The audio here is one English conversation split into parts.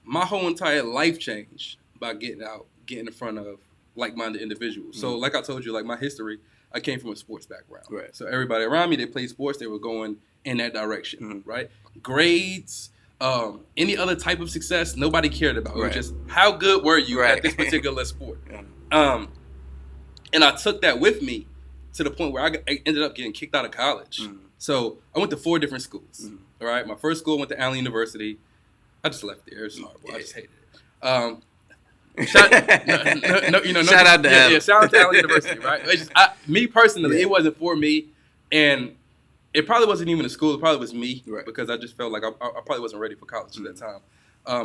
my whole entire life changed by getting in front of like-minded individuals. So, like I told you, like my history, I came from a sports background. Right. So everybody around me, they played sports. They were going in that direction, right? Grades, any other type of success, nobody cared about. It was just how good were you at this particular sport. And I took that with me to the point where I ended up getting kicked out of college. So I went to 4 different schools. All right, my first school went to Allen University. I just left there. It was horrible. I just hated it. Shout out to Allen. Yeah, shout out to Allen University, right? Me personally, it wasn't for me, and it probably wasn't even a school. It probably was me, because I just felt like I probably wasn't ready for college at that time.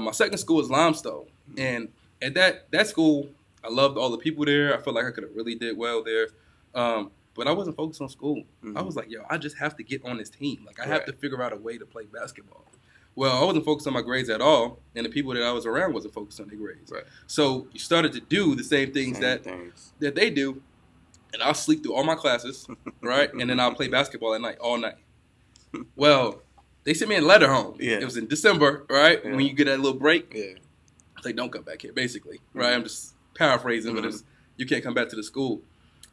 My second school was Limestone, and at that school, I loved all the people there. I felt like I could have really did well there, but I wasn't focused on school. I was like, yo, I just have to get on this team. Like, I have to figure out a way to play basketball. Well, I wasn't focused on my grades at all, and the people that I was around wasn't focused on their grades. So you started to do the same things that they do, and I'll sleep through all my classes, right? And then I'll play basketball at night, all night. Well, they sent me a letter home. It was in December, right? When you get that little break. It's like, don't come back here, basically, right? I'm just paraphrasing, but you can't come back to the school.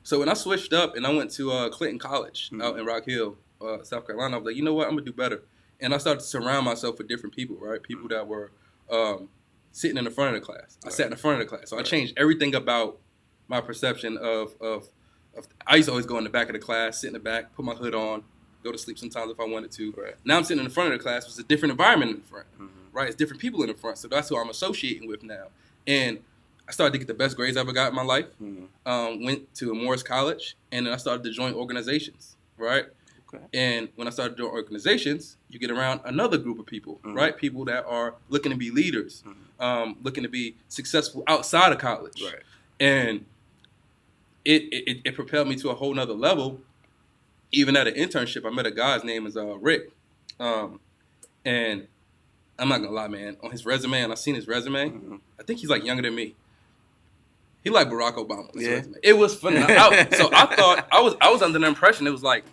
So when I switched up and I went to Clinton College out in Rock Hill, South Carolina, I was like, you know what? I'm going to do better. And I started to surround myself with different people, right? People that were sitting in the front of the class. I sat in the front of the class. So I changed everything about my perception of I used to always go in the back of the class, sit in the back, put my hood on, go to sleep sometimes if I wanted to. Now I'm sitting in the front of the class. It's a different environment in the front, right? It's different people in the front. So that's who I'm associating with now. And I started to get the best grades I ever got in my life. Went to Morris College, and then I started to join organizations, right? And when I started doing organizations, you get around another group of people, right? People that are looking to be leaders, looking to be successful outside of college. And it propelled me to a whole nother level. Even at an internship, I met a guy, his name is Rick. And I'm not going to lie, man. On his resume, and I've seen his resume, I think he's like younger than me. He like Barack Obama. Resume. It was phenomenal. So I thought, I was under the impression it was like,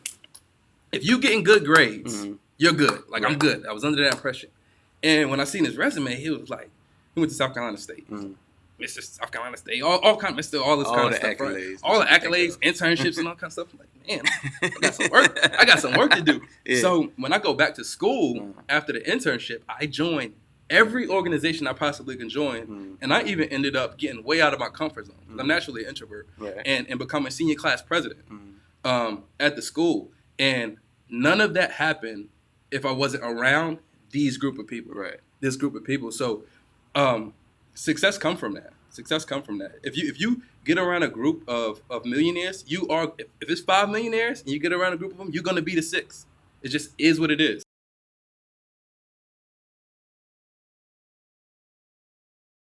if you getting good grades, you're good. Like, I'm good. I was under that impression. And when I seen his resume, he was like, he went to South Carolina State. Mr. South Carolina State, all this kind of stuff. Accolades, all the accolades, internships, and all kind of stuff. I'm like, man, I got some work to do. So when I go back to school after the internship, I joined every organization I possibly can join. And I even ended up getting way out of my comfort zone. I'm naturally an introvert. And becoming senior class president at the school. And none of that happened if I wasn't around these group of people. This group of people. So success come from that. If you get around a group of millionaires, if it's 5 millionaires and you get around a group of them, you're going to be the 6. It just is what it is.